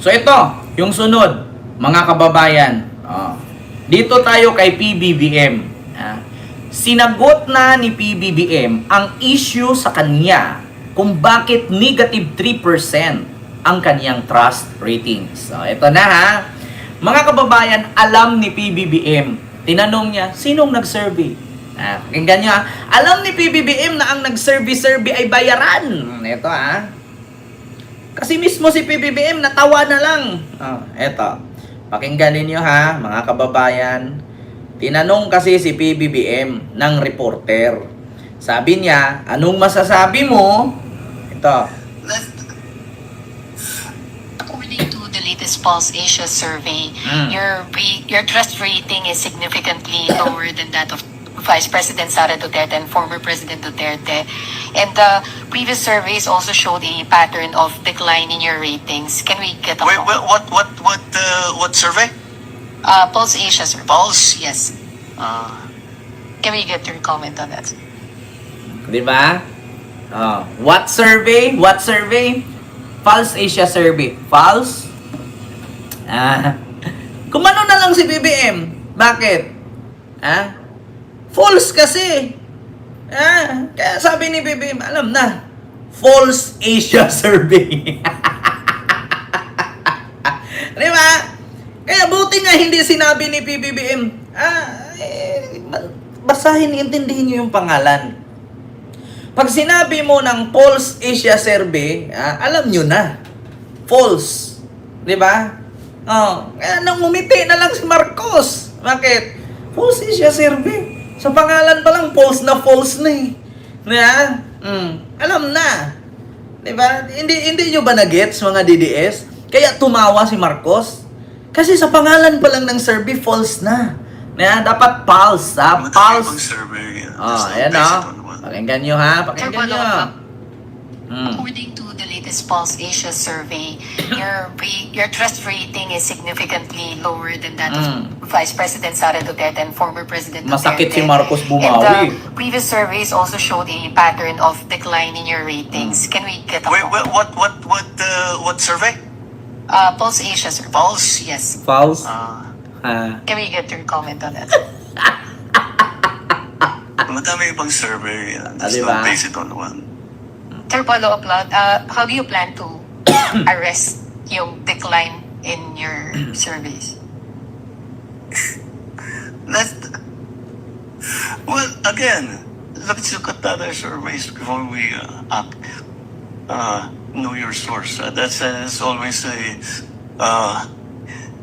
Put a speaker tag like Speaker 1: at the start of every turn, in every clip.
Speaker 1: So ito, yung sunod, mga kababayan. Dito tayo kay PBBM. Sinagot na ni PBBM ang issue sa kanya kung bakit negative 3% ang kaniyang trust ratings. So ito na ha. Mga kababayan, alam ni PBBM. Tinanong niya, sinong nag-survey? Pakinggan niyo ha. Alam ni PBBM na ang nag-survey ay bayaran. Ito ha. Kasi mismo si PBBM natawa na lang. Eto. Pakinggan ninyo ha, mga kababayan. Tinanong kasi si PBBM ng reporter. Sabi niya, anong masasabi mo? Ito.
Speaker 2: According to the latest Pulse Asia survey, your trust rating is significantly lower than that of Vice President Sara Duterte and former President Duterte. And the previous surveys also showed a pattern of decline in your ratings. Can we get a
Speaker 3: Wait, what survey?
Speaker 2: Pulse Asia survey?
Speaker 3: Pulse?
Speaker 2: Yes. Can we get your comment on that?
Speaker 1: Di ba? What survey? What survey? Pulse Asia survey. Pulse? Kumano na lang si BBM. Bakit? False kasi. Kaya sabi ni BBM, alam na. False Asia survey. Di ba? Kaya buti nga hindi sinabi ni PBBM, basahin, intindihin nyo yung pangalan. Pag sinabi mo ng False Asia survey, alam nyo na. False. Di ba? Kaya nang umiti na lang si Marcos. Bakit? False Asia survey. Sa pangalan pa lang, false na eh. Diba? Alam na. Diba? Hindi nyo ba na-gets, mga DDS? Kaya tumawa si Marcos. Kasi sa pangalan pa lang ng survey, false na. Dapat pulse, ha? Pulse. Ayan o. Pakinggan nyo, ha? Pakinggan nyo.
Speaker 2: According to the latest Pulse Asia survey, your trust rating is significantly lower than that of Vice President Sara Duterte and former President Duterte.
Speaker 1: Masakit si Marcos bumawi.
Speaker 2: And the previous surveys also showed a pattern of decline in your ratings. Can we get a
Speaker 3: What survey?
Speaker 2: Pulse Asia survey?
Speaker 3: Pulse?
Speaker 2: Yes.
Speaker 1: False?
Speaker 2: Can we get your comment on that?
Speaker 3: Madami pang survey. Just
Speaker 1: Diba?
Speaker 3: don't base it on one.
Speaker 2: Sir, follow-up lang. How do you plan to arrest yung decline in your surveys?
Speaker 3: Well, again, let's look at the other surveys before we act. Know your source. That's always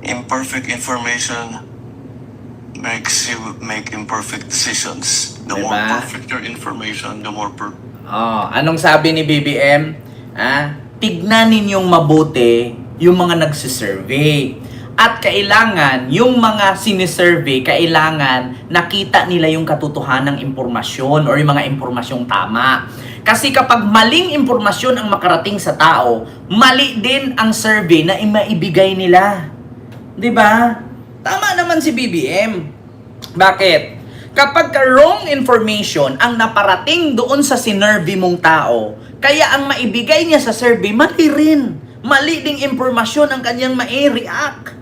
Speaker 3: imperfect information makes you make imperfect decisions. The more
Speaker 1: Diba?
Speaker 3: perfect your information, the more
Speaker 1: Anong sabi ni BBM? Tignan ninyong mabuti yung mga nagsisurvey. At kailangan, yung mga sinisurvey, kailangan nakita nila yung katotohanang impormasyon or yung mga impormasyong tama. Kasi kapag maling impormasyon ang makarating sa tao, mali din ang survey na maibigay nila. 'Di ba? Tama naman si BBM. Bakit? Kapag wrong information ang naparating doon sa sinurvey mong tao, kaya ang maibigay niya sa survey, mali rin. Mali ding impormasyon ang kanyang mai-react.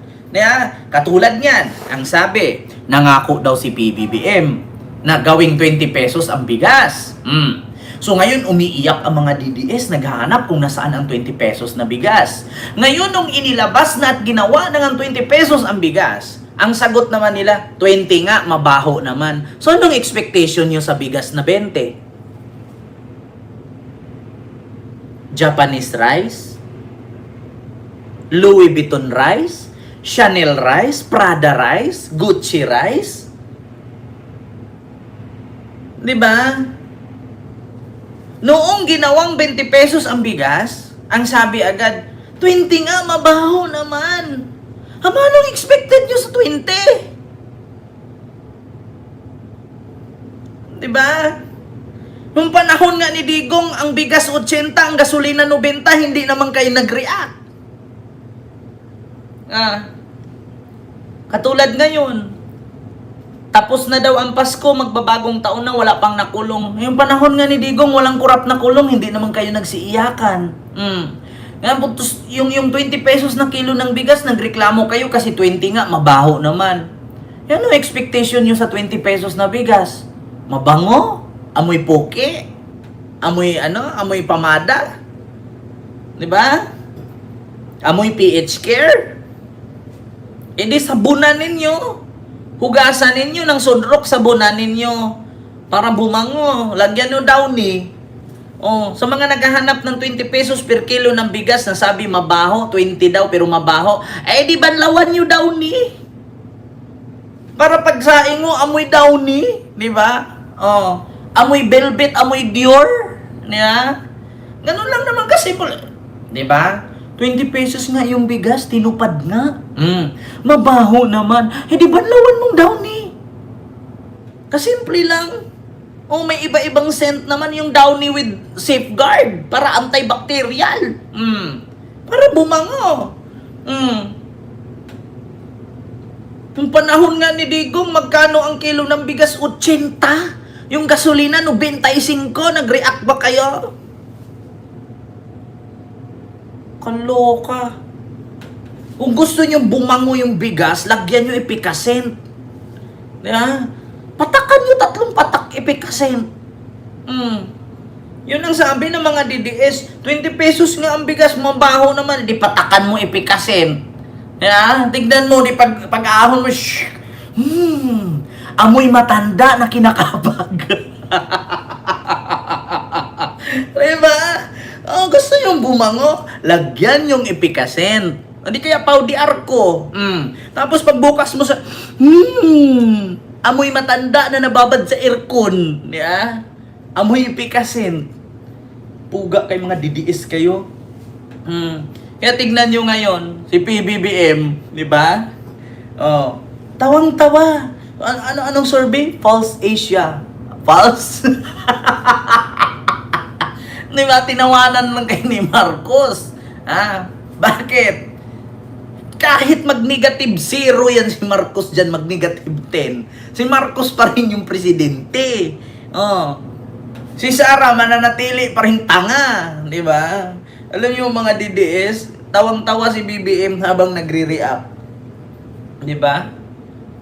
Speaker 1: Katulad niyan, ang sabi, nangako daw si PBBM na gawing 20 pesos ang bigas. So ngayon umiiyak ang mga DDS, naghahanap kung nasaan ang 20 pesos na bigas. Ngayon nung inilabas na at ginawa na ng 20 pesos ang bigas, ang sagot naman nila, 20 nga, mabaho naman. So anong expectation nyo sa bigas na 20? Japanese rice? Louis Vuitton rice? Chanel rice? Prada rice? Gucci rice? Diba? Noong ginawang 20 pesos ang bigas, ang sabi agad, 20 nga, mabaho naman. Anong expected nyo sa 20? Diba? Nung panahon nga ni Digong, ang bigas 80, ang gasolina 90, hindi naman kayo nag-react. Katulad ngayon, tapos na daw ang Pasko, magbabagong taon na, wala pang nakulong. Yung panahon nga ni Digong, walang kurap na kulong, hindi naman kayo nagsiiyakan. Nga, yung 20 pesos na kilo ng bigas, nagreklamo kayo kasi 20 nga, mabaho naman. Yan ang expectation nyo sa 20 pesos na bigas. Mabango, amoy poke, amoy pamada. 'Di ba? Amoy PH care. E di sabunan ninyo. Hugasan ninyo ng sunrok, sabunan ninyo para bumango. Lagyan nyo Downy. Oh, sa mga naghahanap ng 20 pesos per kilo ng bigas na sabi mabaho, 20 daw pero mabaho, eh di banlawan nyo Downy. Para pagsaing mo, amoy Downy, di ba? Oh, amoy Velvet, amoy Dior, di ba? Ganun lang naman kasi, di ba? 20 pesos nga yung bigas, tinupad nga. Mabaho naman. Eh di banlawan mong Downy. Kasimple lang. Oh, may iba-ibang scent naman yung Downy with safeguard para antibacterial. Para bumango. Yung panahon nga ni Digong, magkano ang kilo ng bigas? 80. Yung gasolina, 95. Nag-react ba kayo? Kaloka. Kung gusto nyo bumango yung bigas, lagyan nyo epicacent. Diba? Patakan nyo 3 patak epicacent. Yun ang sabi ng mga DDS. 20 pesos nga ang bigas, mabaho naman. Di patakan mo epicacent. Yeah, tignan mo, di pag-ahon mo, amoy matanda na kinakabag. Diba? Oh, gusto yung bumango, lagyan yung epicacent. Hindi kaya Pau di Arco. Tapos pagbukas mo sa, amoy matanda na nababad sa aircon. Yeah? Amoy epicacent. Puga kay mga DDS kayo. Kaya tignan nyo ngayon, si PBBM, di ba? Oh, tawang-tawa. Anong survey? False Asia. False? Di ba? Tinawanan lang kay ni Marcos. Bakit? Kahit mag-negative 0 yan si Marcos dyan, mag-negative 10. Si Marcos pa rin yung presidente. Oh. Si Sara mananatili pa rin tanga. Di ba? Alam niyo mga DDS, tawang-tawa si BBM habang nagre-react. Di ba?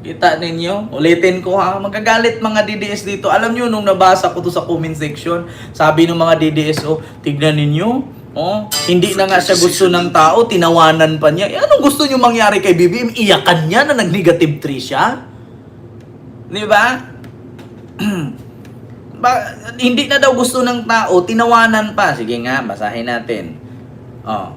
Speaker 1: Kita ninyo? Ulitin ko ha. Magagalit mga DDS dito. Alam niyo nung nabasa ko to sa comment section, sabi ng mga DDS, oh, tignan ninyo. Oh, hindi na nga siya gusto ng tao, tinawanan pa niya. Anong gusto niyo mangyari kay BBM? Iyakan niya na nag-negative 3 siya? Di ba? Hindi na daw gusto ng tao, tinawanan pa. Sige nga, basahin natin. Oh.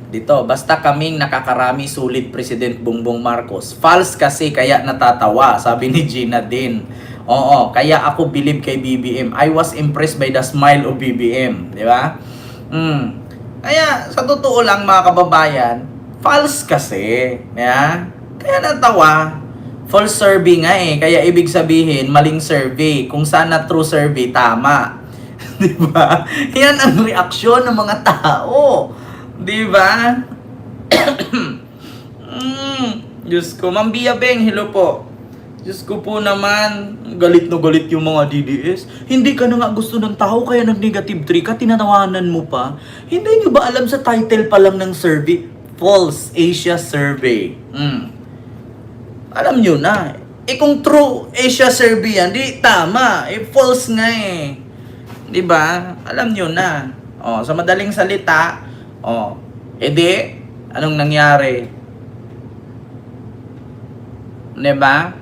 Speaker 1: Dito, basta kaming nakakarami sulit President Bongbong Marcos. False kasi kaya natatawa, sabi ni Gina din. Oo, kaya ako believe kay BBM. I was impressed by the smile of BBM. Di ba? Kaya, sa totoo lang mga kababayan, false kasi. Yeah? Kaya natawa. False survey nga eh. Kaya ibig sabihin, maling survey. Kung sana true survey, tama. Di ba? Yan ang reaksyon ng mga tao. Di ba? Diyos ko. Ma'am Bia Beng, hello po. Diyos ko po naman, galit na galit yung mga DDS. Hindi ka na nga gusto ng tao, kaya nag-negative 3 ka, tinatawanan mo pa. Hindi nyo ba alam sa title pa lang ng survey? False Asia Survey. Alam nyo na. Kung true Asia Survey yan, di tama. False nga eh. Di ba? Alam nyo na. Sa madaling salita, edi, anong nangyari? Di ba?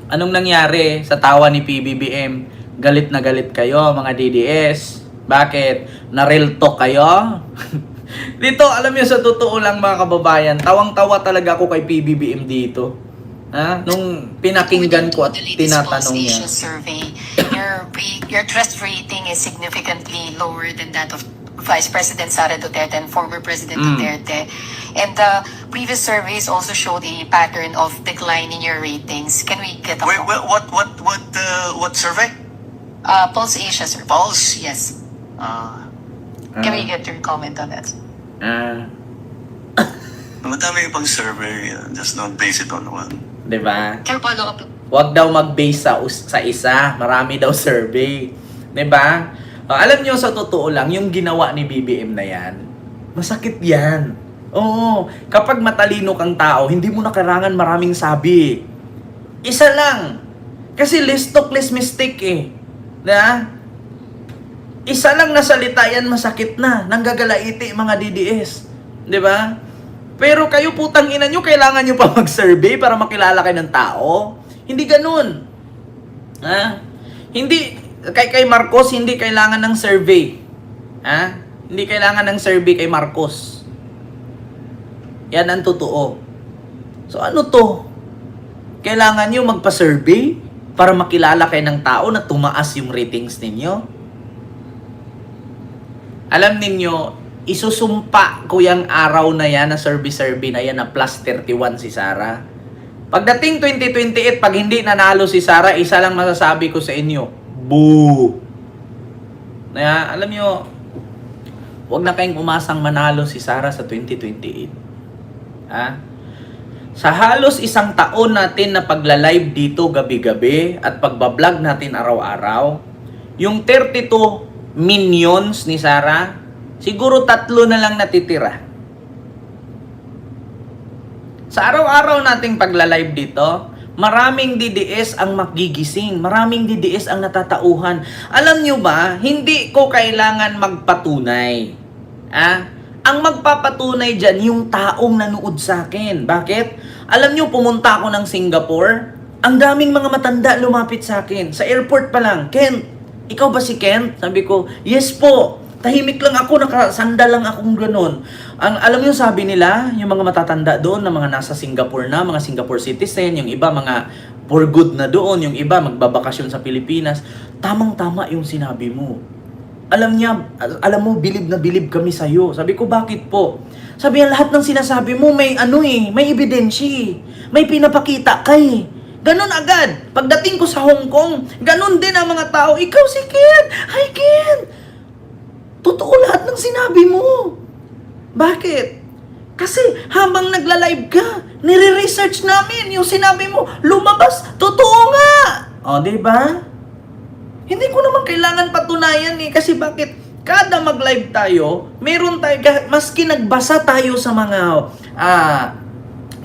Speaker 1: Anong nangyari sa tawa ni PBBM? Galit na galit kayo, mga DDS. Bakit? Na-real talk kayo? Dito, alam nyo, sa totoo lang mga kababayan, tawang-tawa talaga ako kay PBBM dito. Nung pinakinggan ko at tinatanong niya.
Speaker 2: Survey, your trust rating is significantly lower than that of Vice President Sara Duterte and former President Duterte. And the previous surveys also showed a pattern of decline in your ratings. Can we get a
Speaker 3: Wait, what survey?
Speaker 2: Pulse Asia survey?
Speaker 3: Pulse?
Speaker 2: Yes. Can we get your comment on that?
Speaker 3: Madami pang survey, just don't base it on one.
Speaker 1: Diba?
Speaker 2: Can follow up?
Speaker 1: Huwag daw mag-base sa isa. Marami daw survey. Diba? Alam nyo, sa totoo lang, yung ginawa ni BBM na yan, Masakit yan. Oo, kapag matalino kang tao, hindi mo na kailangan maraming sabi. Isa lang. Kasi less talk, less mistake eh. Na? Isa lang na salita yan, masakit na. Nanggagalaiti mga DDS. Di ba? Pero kayo putang ina nyo, kailangan nyo pa mag-survey para makilala kayo ng tao? Hindi ganun. Ha? Hindi, kay Marcos, hindi kailangan ng survey. Ha? Hindi kailangan ng survey kay Marcos. Yan ang totoo. So ano to? Kailangan nyo magpa-survey para makilala kayo ng tao na tumaas yung ratings ninyo? Alam ninyo, isusumpa ko yung araw na yan, na survey na yan, na plus 31 si Sara. Pagdating 2028, pag hindi nanalo si Sara, isa lang masasabi ko sa inyo, boo! Na, alam nyo, huwag na kayong umasang manalo si Sara sa 2028. Ha? Sa halos isang taon natin na pagla-live dito gabi-gabi at pagbablog natin araw-araw, yung 32 minions ni Sara, siguro 3 na lang natitira. Sa araw-araw nating pagla-live dito, maraming DDS ang magigising, maraming DDS ang natatauhan. Alam nyo ba, hindi ko kailangan magpatunay. Ang magpapatunay dyan, yung taong nanood sa akin. Bakit? Alam nyo, pumunta ako ng Singapore, ang daming mga matanda lumapit sa akin. Sa airport pa lang, Kent, ikaw ba si Kent? Sabi ko, yes po. Tahimik lang ako, nakasanda lang akong ganun. Alam nyo, sabi nila, yung mga matatanda doon, na mga nasa Singapore na, mga Singapore citizen, yung iba mga for good na doon, yung iba magbabakasyon sa Pilipinas, tamang-tama yung sinabi mo. Alam mo, bilib na bilib kami sa'yo. Sabi ko, bakit po? Sabi niya, lahat ng sinasabi mo, may may ebidensya. May pinapakita kay. Ganon agad. Pagdating ko sa Hong Kong, ganon din ang mga tao. Ikaw si Ken! Hi, Ken! Totoo lahat ng sinabi mo. Bakit? Kasi habang nagla-live ka, nire-research namin yung sinabi mo. Lumabas, totoo nga! O, diba? Hindi ko naman kailangan patunayan eh. Kasi bakit? Kada mag-live tayo, meron tayo, maski nagbasa tayo sa mga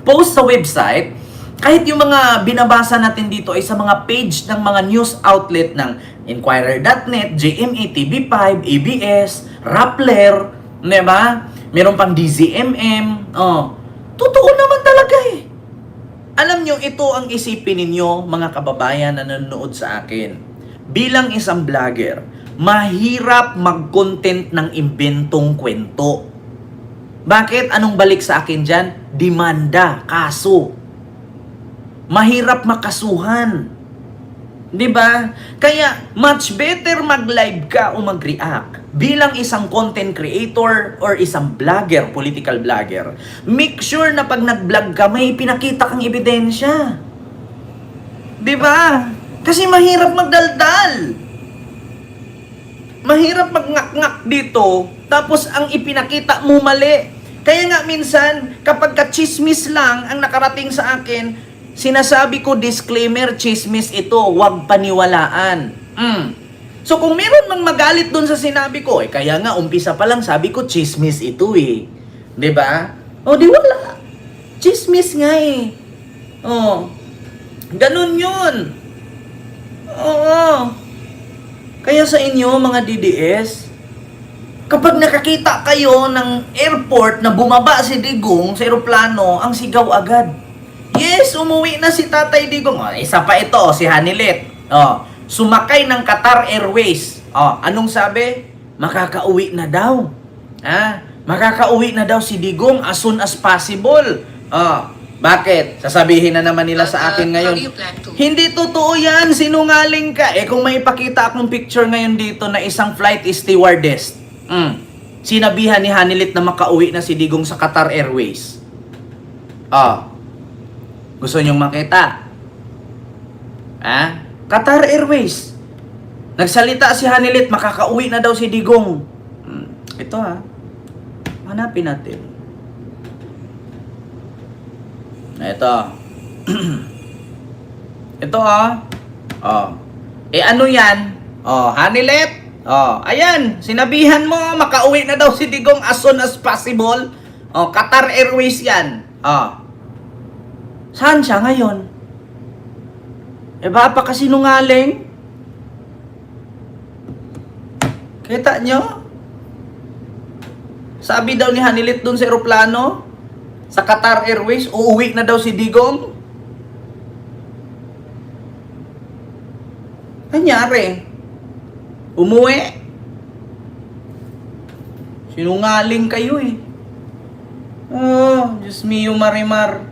Speaker 1: post sa website, kahit yung mga binabasa natin dito ay sa mga page ng mga news outlet ng Inquirer.net, JMA, TV5, ABS, Rappler, diba? Meron pang DZMM. Totoo naman talaga eh. Alam nyo, ito ang isipin ninyo, mga kababayan na nanonood sa akin. Bilang isang vlogger, mahirap mag-content ng imbentong kwento. Bakit? Anong balik sa akin dyan? Demanda, kaso. Mahirap makasuhan. Diba? Kaya, much better mag-live ka o mag-react. Bilang isang content creator or isang vlogger, political vlogger, make sure na pag nag-vlog ka, may pinakita kang ebidensya. Diba? Kasi mahirap magdaldal. Mahirap magngak-ngak dito, tapos ang ipinakita mo mali. Kaya nga minsan, kapag ka-chismis lang ang nakarating sa akin, sinasabi ko, disclaimer, chismis ito, huwag paniwalaan. So kung meron mang magalit dun sa sinabi ko, kaya nga umpisa pa lang sabi ko, chismis ito eh. 'Di ba? O di wala. Chismis nga eh. Ganun yun. Oo. Kaya sa inyo, mga DDS, kapag nakakita kayo ng airport na bumaba si Digong sa eroplano, ang sigaw agad. Yes, umuwi na si Tatay Digong. Isa pa ito, si Hanilet. Sumakay ng Qatar Airways. Anong sabi? Makakauwi na daw. Makakauwi na daw si Digong as soon as possible. Bakit? Sasabihin na naman nila sa akin ngayon. Hindi totoo yan, sinungaling ka. Kung may ipakita akong picture ngayon dito na isang flight stewardess, sinabihan ni Hanilit na makauwi na si Digong sa Qatar Airways. Gusto nyong makita? Qatar Airways. Nagsalita si Hanilit, makakauwi na daw si Digong. Ito hanapin natin. Ito. Ito ano yan? Hanilet, Oh, ayan, sinabihan mo, makauwi na daw si Digong as soon as possible. Oh, Qatar Airways yan. Oh. Saan siya ngayon? Eh, ba pa kasi nungaling? Kita nyo? Sabi daw ni Hanilit dun sa eroplano, sa Qatar Airways, uuwi na daw si Digong. Anyari? Umuwi? Sinungaling kayo eh. Oh, Diyos mio Marimar.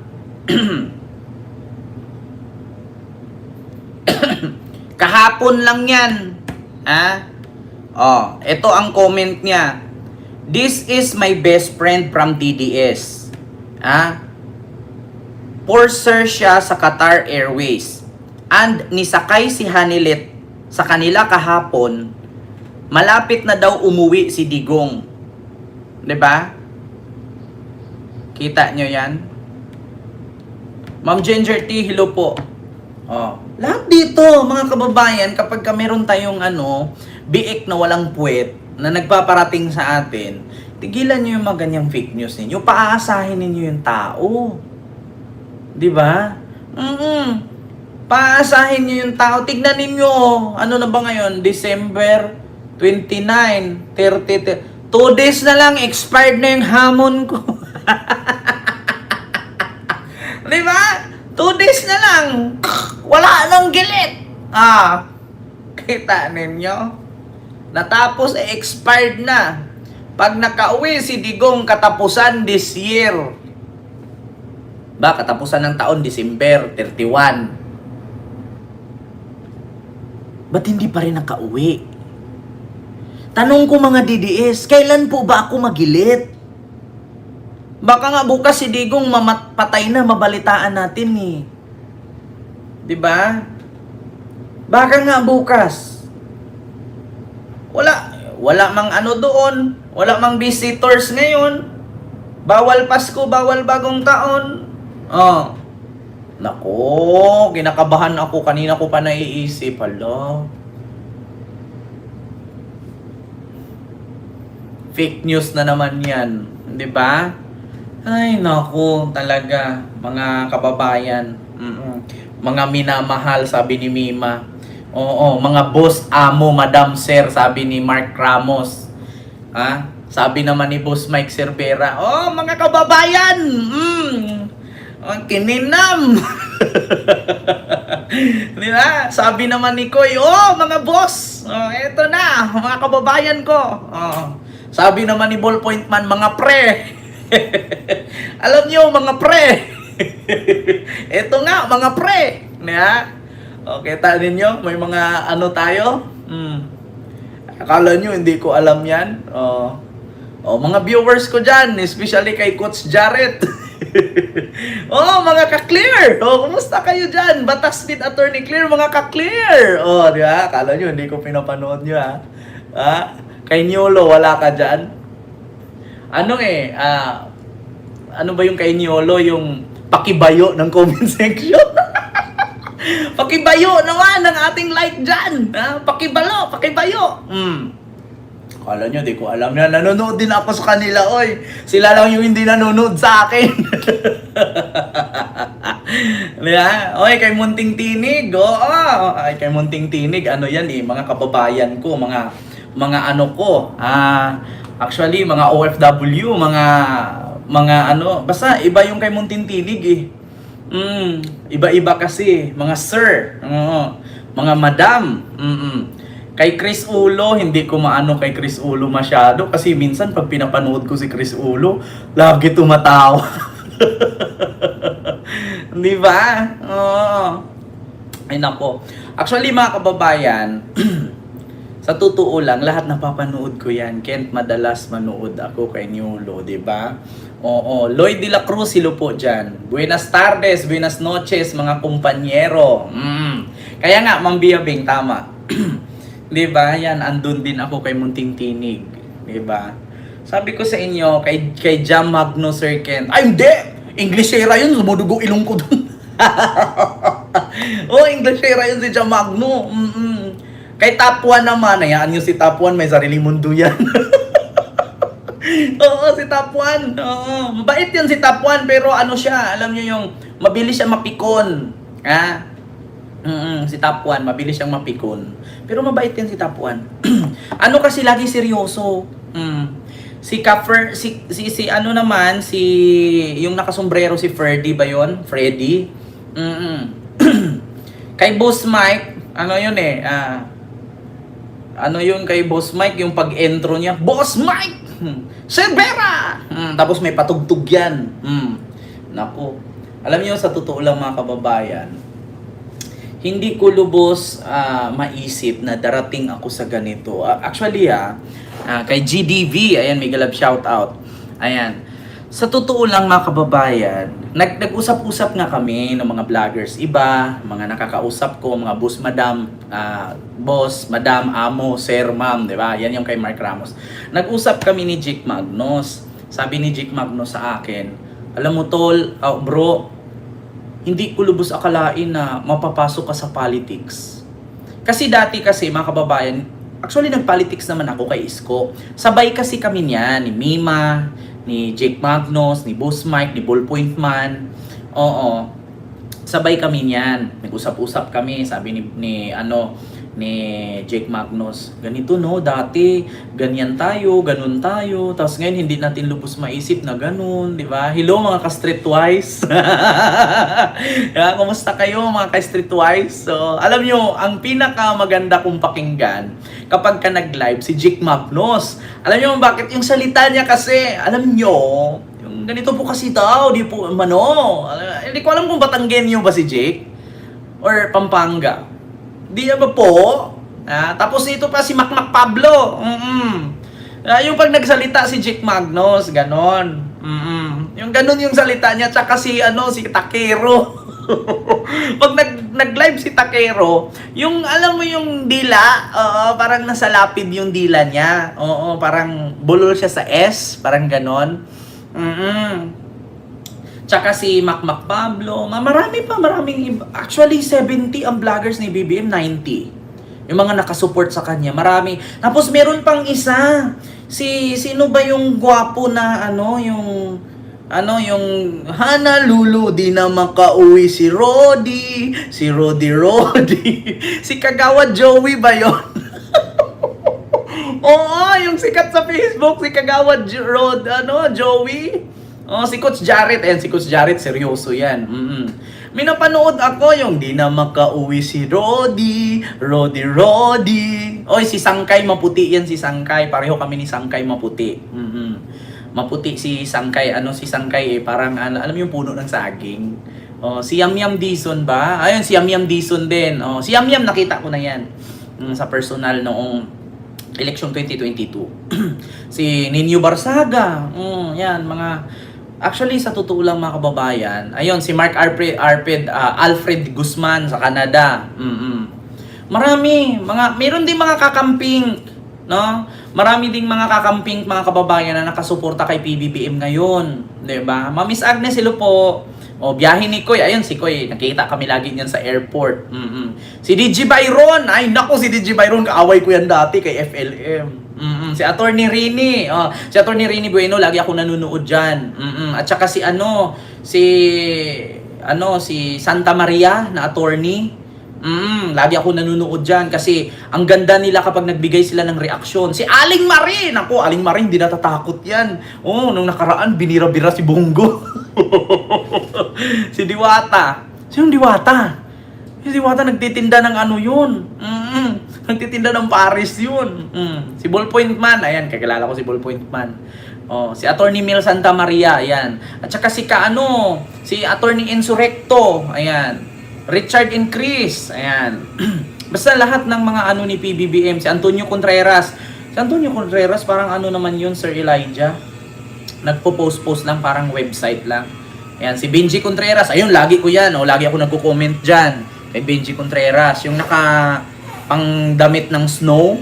Speaker 1: Kahapon lang yan. Ha? Oh, ito ang comment niya. This is my best friend from TDS. Ha? Purser siya sa Qatar Airways. And nisakay si Hanilit sa kanila kahapon, malapit na daw umuwi si Digong. 'Di ba? Kita nyo yan? Ma'am Ginger T, hello po. Oh, lahat dito, mga kababayan, kapag ka meron tayong biik na walang puwet na nagpaparating sa atin, tigilan nyo yung mga ganyang fake news ninyo. Paaasahin ninyo yung tao. 'Di ba? Paasahin nyo yung tao. Tignan ninyo, ano na ba ngayon? December 29, 30, 2 days na lang, expired na yung hamon ko. Di ba? 2 days na lang. Wala nang gilit. Kita ninyo? Natapos, expired na. Pag nakauwi si Digong, katapusan this year. Ba, katapusan ng taon, December 31. Ba't hindi pa rin nakauwi? Tanong ko mga DDS, kailan po ba ako magilit? Baka nga bukas si Digong patay na, mabalitaan natin eh. 'Di ba? Baka nga bukas. Wala mang doon, wala mang visitors ngayon. Bawal Pasko, bawal bagong taon. Oh. Nako, kinakabahan ako. Kanina ko pa naiisip. Hala. Fake news na naman yan. Di ba? Ay, nako, talaga. Mga kababayan. Mga minamahal, sabi ni Mima. Oo, mga boss, amo, madam, sir, sabi ni Mark Ramos. Sabi naman ni Boss Mike Cervera, oh, mga kababayan, ang kininam. Di ba? Sabi naman ni Koy, oh, mga boss, eto na, mga kababayan ko. Sabi naman ni Ballpoint Man, mga pre. Alam nyo, mga pre. Eto nga, mga pre. Okay, tanin nyo, may mga tayo. Akala nyo, hindi ko alam yan. Mga viewers ko dyan, especially kay Coach Jarrett. Mga ka-clear! Kumusta kayo dyan? Batas din Attorney Clear, mga ka-clear! Di ba? Akala nyo, hindi ko pinapanood nyo, Kay Niolo, wala ka dyan? Ano ba yung kay Niolo? Yung pakibayo ng comment section? Pakibayo naman ng ating like dyan! Pakibayo! Akala nyo, di ko alam yan. Nanonood din ako sa kanila, oy. Sila lang yung hindi nanonood sa akin. Diba? Oy, kay Munting Tinig. Ay, kay Munting Tinig. Ano yan eh, mga kababayan ko, mga actually, mga OFW, mga basta iba yung kay Munting Tinig eh. Iba-iba kasi, mga sir, mga madam. Kay Chris Ulo, hindi ko maano kay Chris Ulo masyado kasi minsan pag pinapanood ko si Chris Ulo, lagi tumatawa. Di ba? Ay nako. Actually mga kababayan, sa totoo lang, lahat napapanood ko yan. Kent madalas manood ako kay Niolo, di ba? Lloyd de la Cruz, silo po dyan. Buenas tardes, buenas noches, mga kumpanyero. Kaya nga, Ma'am Biabing, tama. Di ba? Yan, andun din ako kay Munting Tinig. Di ba? Sabi ko sa inyo, kay Jam Magno Sir Kent, ay hindi! Englishera yun, sumudugo ilong ko dun. Englishera yun si Jam Magno. Kay top 1 naman, hayaan nyo si top 1, may sariling mundo yan. Oo, si top 1. Oo, mabait yan si top 1, pero ano siya, alam nyo yung, mabilis siya mapikon. Ha? Si top 1, mabilis siyang mapikon. Pero mabait yan si top 1. Ano kasi lagi seryoso. Si ano naman, si yung nakasombrero si Freddy ba yon? Freddy. Kay Boss Mike, ano yun eh, ano yun kay Boss Mike, yung pag-intro niya, Boss Mike! Cervera! Tapos may patugtog yan. Naku. Alam niyo, sa totoo lang mga kababayan, hindi ko lubos maisip na darating ako sa ganito. Actually, kay GDV, ayan, may galab shoutout. Ayan. Sa totoo lang mga kababayan, nag-usap-usap nga kami ng mga vloggers iba, mga nakakausap ko, mga boss, madam, amo, sir, ma'am, di ba? Yan yung kay Mark Ramos. Nag-usap kami ni Jake Magnos. Sabi ni Jake Magnos sa akin, alam mo tol, bro, hindi ko lubos akalain na mapapasok ka sa politics. Kasi dati kasi mga kababayan, actually nag-politics naman ako kay Isko. Sabay kasi kami niyan, ni Mima, ni Jake Magnos, ni Boss Mike, ni Ballpoint Man. Oo. Sabay kami niyan. Nag-usap-usap kami, sabi ni Jake Magnos, ganito no, dati ganyan tayo, ganun tayo. Tapos ngayon hindi natin lubos maisip na ganun, di ba? Hello mga ka-streetwise. Kumusta kayo mga ka-streetwise? So, alam nyo, ang pinaka maganda kong pakinggan kapag ka nag-live si Jake Magnos. Alam nyo bakit? Yung salita niya kasi, alam nyo, yung ganito po kasi daw, di po, hindi ko alam kung Batanggenyo ba si Jake or Pampanga. Di ba po? Tapos ito pa si Macmac Pablo. Yung pag nagsalita si Jake Magnos, ganon. Yung ganon yung salita niya, tsaka si Takero. Pag nag-live si Takero, yung alam mo yung dila, parang nasa lapid yung dila niya. Oo, parang bulol siya sa S, parang ganon. Tsaka si Macmac Pablo, maraming iba. Actually 70 ang vloggers ni BBM, 90. Yung mga nakasupport sa kanya, marami. Tapos meron pang isa. Sino ba yung gwapo na yung Hana Lulu, di na makauwi si Rodi, si Kagawad Joey ba yun? Oo, yung sikat sa Facebook, si Kagawad Joey. Oh, si Coach Jarrett. Ayan, si Coach Jarrett, seryoso yan. May napanood ako yung di na makauwi si Rodi. Oy, si Sangkay Maputi yan, si Sangkay. Pareho kami ni Sangkay Maputi. Maputi si Sangkay. Si Sangkay parang, alam yung puno ng saging. Oh, si Yamyam Dizon ba? Ayun, si Yamyam Dizon din. Oh, si Yamyam, nakita ko na yan. Sa personal noong election 2022. Si Ninyo Barsaga. Yan, mga... Actually, sa totoo lang mga kababayan, ayun, si Mark Alfred Guzman sa Canada. Meron din mga kakamping, no? Marami ding mga kakamping, mga kababayan na nakasuporta kay PBBM ngayon. Diba? Miss Agnes, hello po. O, biyahe ni Koy. Ayun, si Koy. Nakikita kami lagi niyan sa airport. Si DJ Byron. Ay, naku, si DJ Byron. Kaaway ko yan dati kay FLM. Si Attorney Rini. Si Attorney Rini Bueno, lagi ako nanonood dyan. At saka si Santa Maria na attorney. Lagi ako nanonood dyan kasi ang ganda nila kapag nagbigay sila ng reaksyon. Si Aling Marin. Ako, Aling Marin, di natatakot yan. Nung nakaraan, binira-bira si Bongo. Si Diwata. Sinong Diwata? Si Diwata nagtitinda ng yun. Nagtitinda ng Paris yun. Si Ballpoint Man. Ayan, kakilala ko si Ballpoint Man. Si Attorney Mel Santa Maria. Ayan. At saka si si Attorney Insurrecto. Ayan. Richard Increase. Ayan. Basta lahat ng mga ni PBBM. Si Antonio Contreras. Si Antonio Contreras parang naman yun, Sir Elijah. Nagpo-post lang, parang website lang. Ayan, si Benji Contreras. Ayun, lagi ko yan. Lagi ako nagko-comment dyan. Kay Benji Contreras. Yung pang damit ng snow.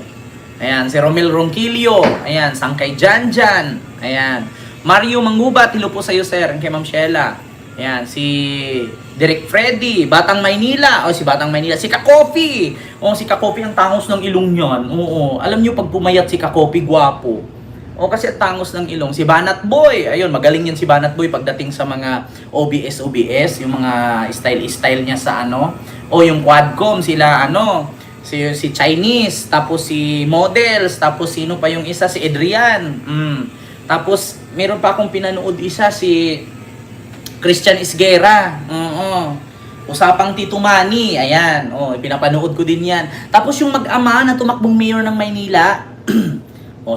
Speaker 1: Ayan, si Romel Ronquillo. Ayan, Sangkay Janjan. Ayan. Mario Mangubat, hello po sa iyo, sir. Kay Ma'am Sheila. Ayan, si Direk Freddy, Batang Maynila. O, si Batang Maynila. Si Kakopi. O, si Kakopi ang tangos ng ilong niyan. Oo. Alam nyo, pag pumayat si Kakopi, gwapo. O, kasi ang tangos ng ilong. Si Banat Boy. Ayun, magaling yan si Banat Boy pagdating sa mga OBS, yung mga style niya sa ano. O, yung Quadcom, sila ano, si Chinese, tapos si Models, tapos sino pa yung isa, si Adrian. Tapos, meron pa akong pinanood isa, si Christian Isguera. Oo. Usapang Tito Manny. Ayan. Oh, pinapanood ko din yan. Tapos yung mag-ama na tumakbong mayor ng Maynila.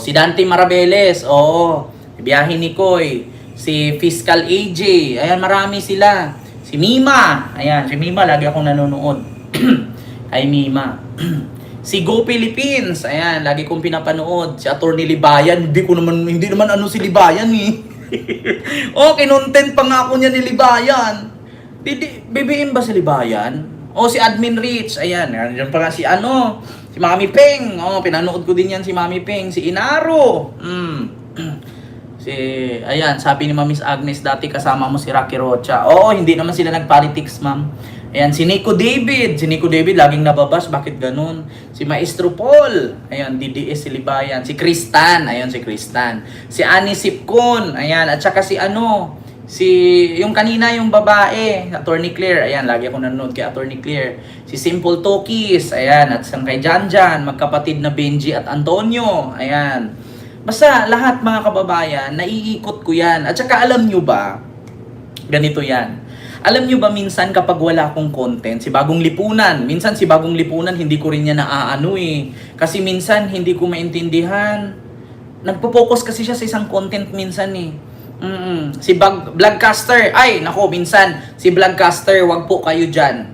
Speaker 1: Si Dante Marabeles. Oo. Biyahe ni Koy. Si Fiscal AJ. Ayan, marami sila. Si Mima. Ayan, si Mima. Lagi akong nanonood. Ay, Mima. Si Go Philippines. Ayan, lagi kong pinapanood. Si Attorney Libayan. Hindi naman ano si Libayan eh. Kinontent pa nga ako niya ni Libayan. BBM ba si Libayan? Si Admin Rich. Ayan, nandiyan pa nga si si Mami Peng. Pinanood ko din yan si Mami Peng. Si Inaro. Ayan, sabi ni Mami's Agnes, dati kasama mo si Rocky Rocha. Hindi naman sila nag-politics, ma'am. Ayan, si Nico David. Si Nico David, laging nababas. Bakit ganun? Si Maestro Paul. Ayan, DDS si Libayan. Si Kristan. Ayan, si Kristan. Si Annie Sipcon. Ayan, at saka si yung kanina yung babae, Attorney Claire. Ayan, lagi ako nanonood kay Attorney Claire. Si Simple Tokis. Ayan, at sang kay Janjan. Magkapatid na Benji at Antonio. Ayan. Basta lahat mga kababayan, naiikot ko yan. At saka alam nyo ba, ganito yan. Alam nyo ba minsan kapag wala akong content, si Bagong Lipunan, minsan si Bagong Lipunan hindi ko rin niya naaano eh. Kasi minsan hindi ko maintindihan. Nagpo-focus kasi siya sa isang content minsan eh. Si Vlogcaster, ay nako minsan, si Vlogcaster, wag po kayo dyan.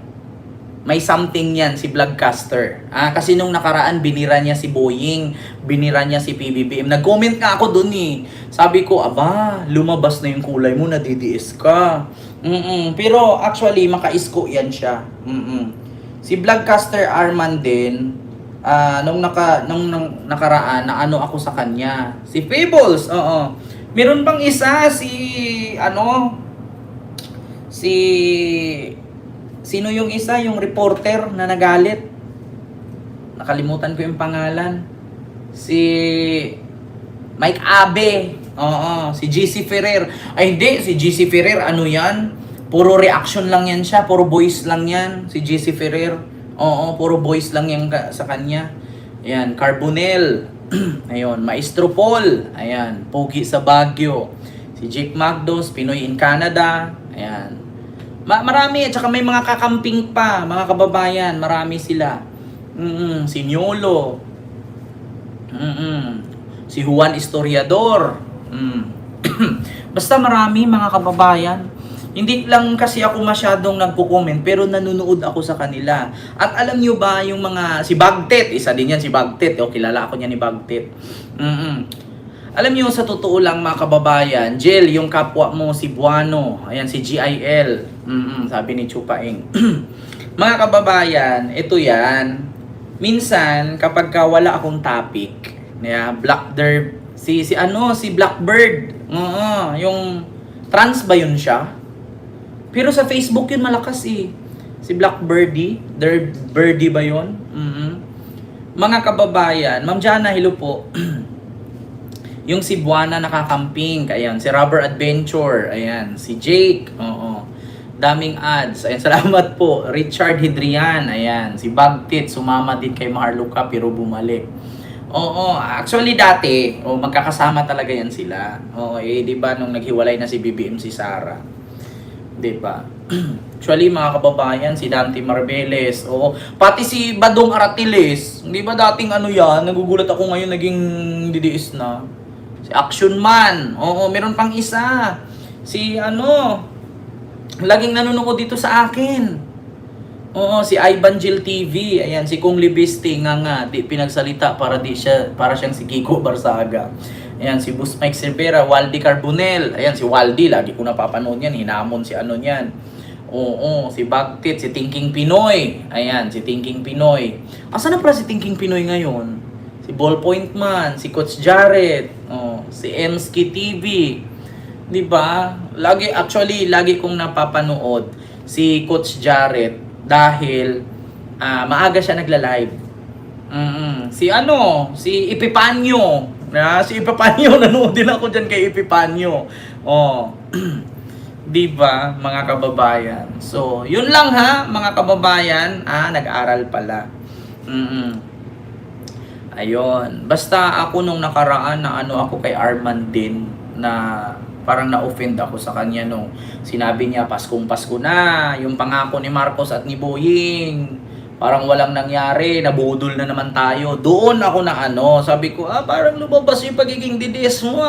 Speaker 1: May something yan si Vlogcaster. Kasi nung nakaraan, binira niya si Boying, binira niya si PBBM. Nag-comment nga ako dun eh. Sabi ko, lumabas na yung kulay mo, nadidiis ka. Pero actually, makaisko yan siya. Si Vlogcaster Arman din, nung nakaraan, naano ako sa kanya. Si Fables, Meron pang isa, sino yung isa, yung reporter na nagalit? Nakalimutan ko yung pangalan. Si Mike Abe. Si GC Ferrer. Ay hindi, si GC Ferrer, ano yan? Puro reaction lang yan siya, puro voice lang yan. Si GC Ferrer. Puro voice lang yan sa kanya. Ayan, Carbonell. Ayun, Maestro Paul. Ayan, Pogi sa Baguio. Si Jake Magdos, Pinoy in Canada. Ayan. Marami, at saka may mga kakamping pa, mga kababayan, marami sila. Si Nyolo. Si Juan Historiador. Basta marami mga kababayan. Hindi lang kasi ako masyadong nagko-comment, pero nanonood ako sa kanila. At alam nyo ba yung mga, si Bagtet, isa din yan si Bagtet. Kilala ako niya ni Bagtet. Alam niyo sa totoo lang mga kababayan, Jel, yung kapwa mo si Buano, ayan si GIL, sabi ni Chupaing. Mga kababayan, ito yan. Minsan kapag wala akong topic, si Blackbird, yung trans ba yun siya? Pero sa Facebook yun malakas eh. Si Blackbirdie, Birdie ba yun? Mga kababayan, Ma'am Jana, hello po. Yung si Buana nakakamping, ayan, si Rubber Adventure, ayan, si Jake, daming ads, ayan, salamat po, Richard Hidrian, ayan, si Bagtit, sumama din kay Maharluka pero bumalik. Actually dati, magkakasama talaga yan sila. Di ba nung naghiwalay na si BBM si Sara, di ba? Actually mga kababayan, si Dante Marbeles, pati si Badong Aratiles, hindi ba dating yan, nagugulat ako ngayon naging didiis na. Si Action Man. Meron pang isa. Si laging nanonood dito sa akin. Si Ivan Jill TV. Ayan, si Kung Libisti nga di pinagsalita para siyang si Kiko Barsaga. Ayan, si Bus Mike Silvera, Waldy Carbonell. Ayan, si Waldy, lagi ko napapanood yan. Hinamon si niyan. Si Bagtit, si Thinking Pinoy. Ayan, si Thinking Pinoy. Asan na pala si Thinking Pinoy ngayon? Si Ballpoint Man, si Coach Jared, si Emski TV, 'Di ba? Lagi kong napapanood si Coach Jarrett dahil maaga siya nagla-live. Si Epipanyo. Si Epipanyo, nanood din ako dyan kay Epipanyo. Oh. 'Di ba, mga kababayan? So, yun lang ha, mga kababayan. Nag-aral pala. Ayun. Basta ako nung nakaraan na ako kay Arman din na parang na-offend ako sa kanya nung sinabi niya Paskong-Pasko na, yung pangako ni Marcos at ni Boying. Parang walang nangyari, nabudol na naman tayo. Doon ako na sabi ko, parang lumabas yung pagiging didis mo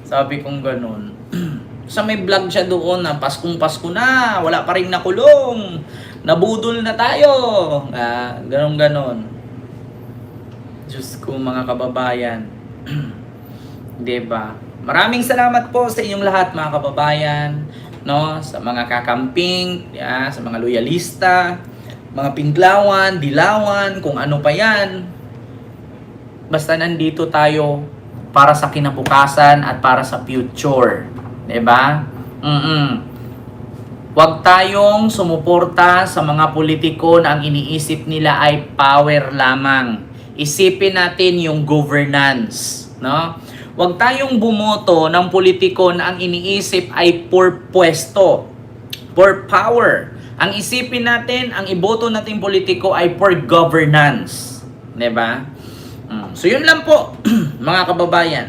Speaker 1: Sabi kong ganun. Sa may vlog siya doon na Paskong-Pasko na, wala pa rin nakulong. Nabudol na tayo. Ganon. Diyos ko, mga kababayan. Diba? Maraming salamat po sa inyong lahat, mga kababayan, no? Sa mga kakamping, sa mga loyalista, mga pinglawan, dilawan, kung ano pa yan. Basta nandito tayo para sa kinabukasan at para sa future. Diba? Huwag tayong sumuporta sa mga politiko na ang iniisip nila ay power lamang. Isipin natin yung governance, no? Huwag tayong bumoto ng politiko na ang iniisip ay for pwesto, for power. Ang isipin natin, ang iboto nating politiko ay for governance. Diba? So yun lang po, mga kababayan.